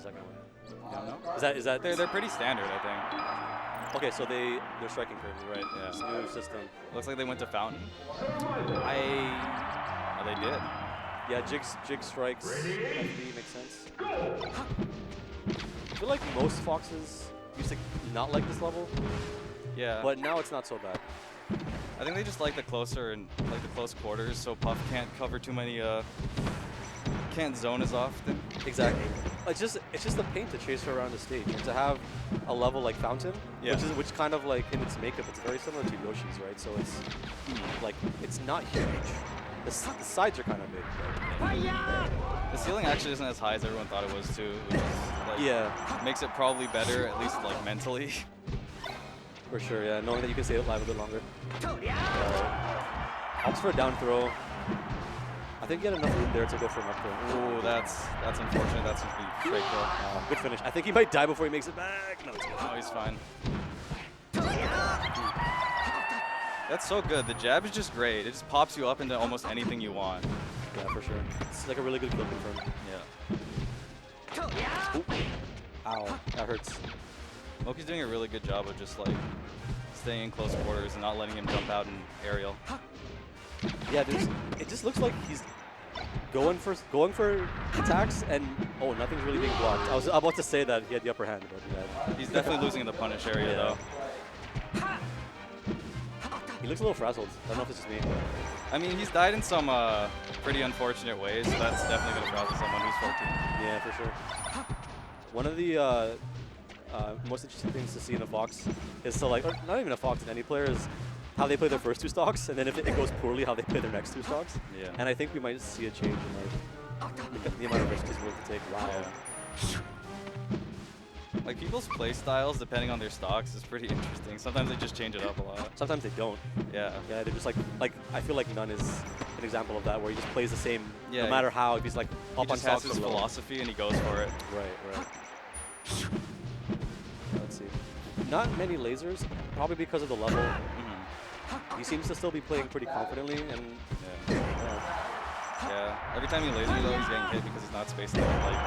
the second one? I don't know. Is that They're pretty standard, I think. okay? So they're striking curves, right? Yeah. This new system. Looks like they went to Fountain. Oh, they did. Yeah, jig strikes. FB makes sense. I feel like most Foxes used to not like this level, Yeah. but now it's not so bad. I think they just like the closer and like the close quarters, so Puff can't cover too many. Can't zone as often. Exactly. It's just the paint to chase her around the stage, and to have a level like Fountain, Yeah. which kind of like in its makeup, it's very similar to Yoshi's, right? So it's like it's not huge. The sides are kind of big. The ceiling actually isn't as high as everyone thought it was too. Which is, like, Yeah, makes it probably better, at least like mentally. for sure. Yeah, knowing that you can stay alive a bit longer. Opts for a down throw. I think you had enough room there to go for an up throw. Ooh, that's unfortunate. That's just be straight kill. Good finish. I think he might die before he makes it back. No, it's good. Oh, he's fine. That's so good. The jab is just great. It just pops you up into almost anything you want. Yeah, for sure. It's like a really good kill confirm. Yeah. Ooh. Ow, that hurts. Moky's doing a really good job of just like staying in close quarters and not letting him jump out in aerial. Yeah, it just looks like he's going for attacks, and oh, nothing's really being blocked. I was about to say that he had the upper hand, but yeah. He's definitely losing in the punish area though. He looks a little frazzled. I don't know if it's just me. I mean, he's died in some pretty unfortunate ways, so that's definitely going to frazzle someone who's 14. Yeah, for sure. One of the most interesting things to see in a Fox is to like, or not even a Fox, in any player, is how they play their first two stocks, and then if it goes poorly, how they play their next two stocks. Yeah. And I think we might see a change in like the amount of risk he's willing to take. Wow. Yeah. Like people's play styles, depending on their stocks, is pretty interesting. Sometimes they just change it up a lot. Sometimes they don't. Yeah. Yeah, they're just like I feel like None is an example of that, where he just plays the same Yeah, no matter how. If he's like He up on just has stocks his or low. philosophy and he goes for it. Right. Let's see. Not many lasers, probably because of the level. He seems to still be playing pretty confidently, and Yeah. Every time he laser though, he's getting hit because he's not spaced out like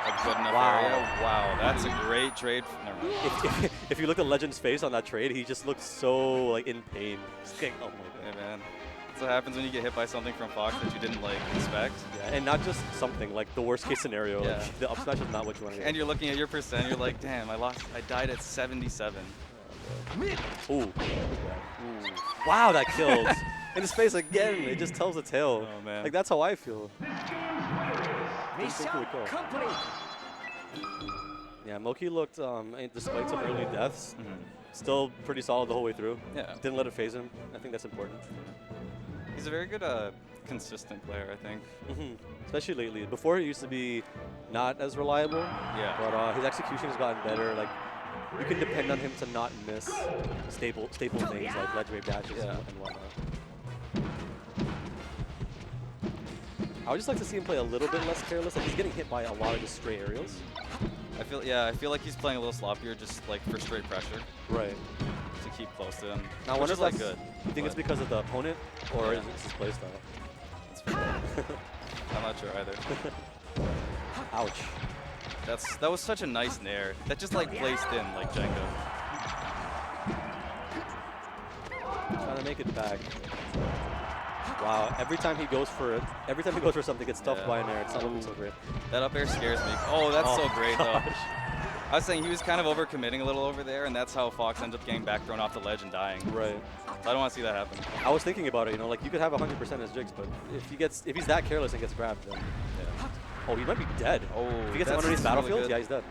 a good enough area. Wow, that's a great trade. Never mind. if you look at Legend's face on that trade, he just looks so like in pain. Just getting, oh my Yeah, god. man. That's what happens when you get hit by something from Fox that you didn't like expect. Yeah, and not just something, like the worst case scenario. Yeah. Like, the up smash is not what you want to get. And you're looking at your percent, you're like, damn, I died at 77. Ooh. Wow, that killed. In his face again, it just tells a tale. Oh, man. Like, that's how I feel. Pretty cool. Yeah, Moky looked, despite some early deaths, still pretty solid the whole way through. Yeah. Didn't let it phase him. I think that's important. He's a very good, consistent player, I think. Especially lately. Before, he used to be not as reliable. Yeah. But his execution has gotten better. Like, you can depend on him to not miss staple things like ledge wave dashes and whatnot. I would just like to see him play a little bit less careless. Like, he's getting hit by a lot of just stray aerials. I feel like he's playing a little sloppier, just like for straight pressure. Right. To keep close to him. Now, which is like good. You think it's because of the opponent, or is it his play style? That's fair. I'm not sure either. Ouch. That was such a nice nair. That just like placed in like Jenga. Trying to make it back. Wow, every time he goes for something, it's stuffed by an air. It's not looking so great. That up air scares me. Oh, that's so great though. gosh. I was saying he was kind of overcommitting a little over there, and that's how Fox ends up getting back thrown off the ledge and dying. Right. So I don't want to see that happen. I was thinking about it, you know, like you could have 100% as jigs, but if he's that careless and gets grabbed, then oh, he might be dead. Oh, if he gets that's underneath really battlefield, good. yeah, he's dead.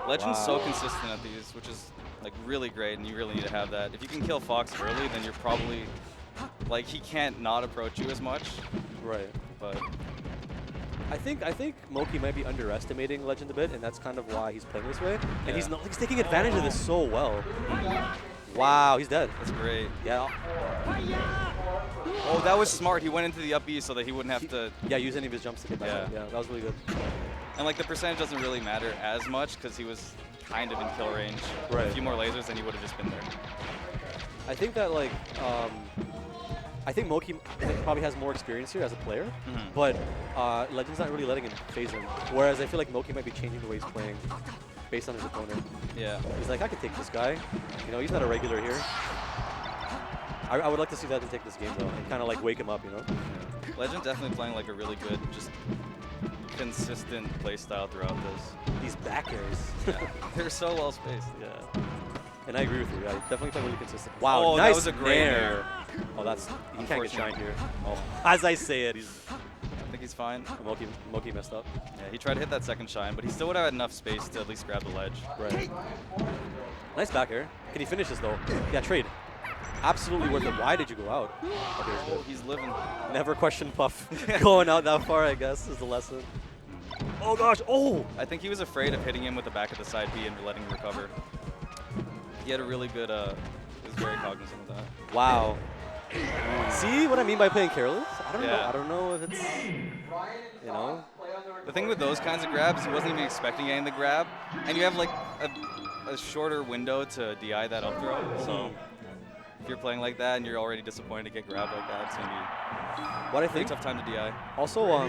Legend's so Wow. consistent at these, which is like really great, and you really need to have that. If you can kill Fox early, then you're probably like he can't not approach you as much. Right. But I think Moky might be underestimating Legend a bit, and that's kind of why he's playing this way. And he's taking advantage of this so well. Wow, he's dead. that's great. Yeah. Oh, that was smart. He went into the up B so that he wouldn't have to. Yeah, use any of his jumps to get back up. Yeah, that was really good. And like the percentage doesn't really matter as much because he was kind of in kill range. Right. A few more lasers and he would have just been there. I think that like I think Moky probably has more experience here as a player, but Legend's not really letting him phase him. Whereas I feel like Moky might be changing the way he's playing based on his opponent. Yeah. He's like, I could take this guy. You know, he's not a regular here. I would like to see Legend take this game though and kind of like wake him up, you know? Yeah. Legend definitely playing like a really good, just consistent play style throughout this. These back airs. Yeah. They're so well spaced. Yeah. And I agree with you. Yeah, definitely playing really consistent. Wow, Oh, nice that was a great nair. Oh, that's he can't get shine here. Oh, as I say it, I think he's fine. Moky messed up. Yeah, he tried to hit that second shine, but he still would have had enough space to at least grab the ledge. Right. Nice back air. Can he finish this though? Yeah, trade. Absolutely worth it. Why did you go out? Okay, it's good. He's living. Never question Puff going out that far, I guess, is the lesson. Oh gosh, oh! I think he was afraid of hitting him with the back of the side B and letting him recover. He had a really good, he was very cognizant of that. Wow. See what I mean by playing careless? I don't know. Yeah. I don't know if it's, you know. The thing with those kinds of grabs, he wasn't even expecting getting the grab, and you have like a shorter window to DI that up throw. So if you're playing like that and you're already disappointed to get grabbed like that, it's gonna be What I a think, tough time to DI. also,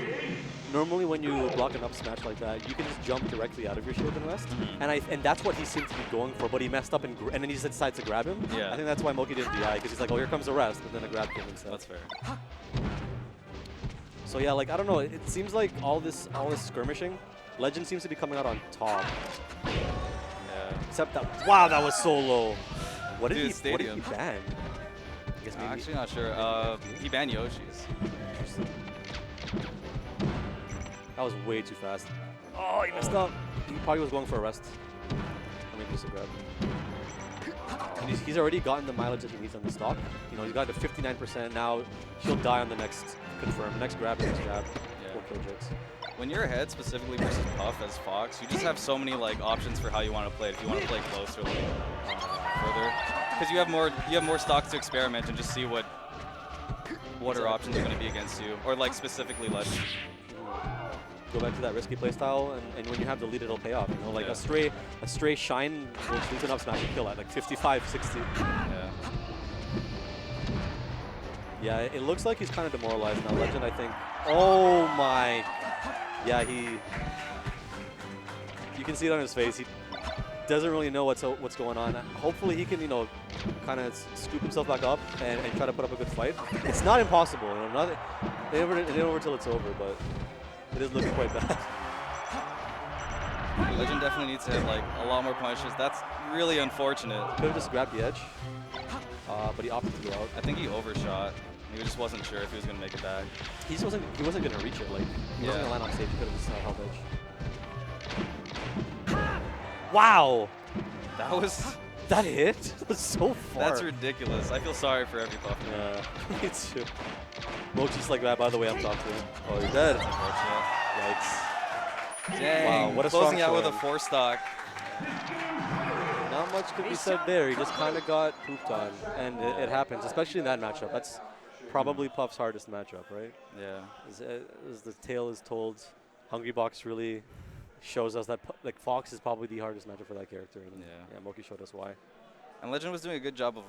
normally when you block an up smash like that, you can just jump directly out of your shield and rest. And that's what he seemed to be going for, but he messed up and then he just decides to grab him. Yeah. I think that's why Moky didn't DI, because he's like, oh, here comes the rest, and then a grab came instead. That's fair. So yeah, like I don't know. It seems like all this skirmishing, Legend seems to be coming out on top. Yeah. Except that, wow, that was so low. What did Dude, he Stadium. ban? I guess maybe. Actually not sure. He banned Yoshi's. Interesting. That was way too fast. Oh, he messed up. He probably was going for a rest. Or maybe just a grab. And he's already gotten the mileage that he needs on the stock. You know, he's got to 59%. Now he'll die on the next confirm, next grab, next jab. Yeah. Or kill jits. When you're ahead, specifically versus Puff as Fox, you just have so many like options for how you want to play it. If you want to play close or like further, because you have more stocks to experiment and just see what are options are going to be against you, or like specifically Legend. Go back to that risky playstyle, and when you have the lead, it'll pay off. You know, like a stray shine will lead to an up smash and kill at like 55, 60. Yeah. Yeah, it looks like he's kind of demoralized now. Legend, I think. Oh my. Yeah, you can see it on his face. He doesn't really know what's going on. Hopefully he can, you know, kind of scoop himself back up and try to put up a good fight. It's not impossible. You know, it ain't over till it's over, but it is looking quite bad. Legend definitely needs to have like a lot more punishes. That's really unfortunate. Could have just grabbed the edge, but he opted to go out. I think he overshot. He just wasn't sure if he was going to make it back. He wasn't going to reach it. Like he wasn't going to land on stage. He could have just held edge. Wow, that hit? That was so far. That's ridiculous. I feel sorry for every Puff. Yeah, me too. Moky's like that. By the way, I'm talking to him. Oh, you're dead. That's unfortunate. Yikes. Dang. Wow, what a Closing strong out with a showing. 4-stock. Not much could be said there. He just kind of got pooped on, and it happens, especially in that matchup. That's probably Puff's hardest matchup, right? Yeah. As the tale is told, Hungry Box really shows us that like Fox is probably the hardest matchup for that character. And yeah, Moky showed us why. And Legend was doing a good job of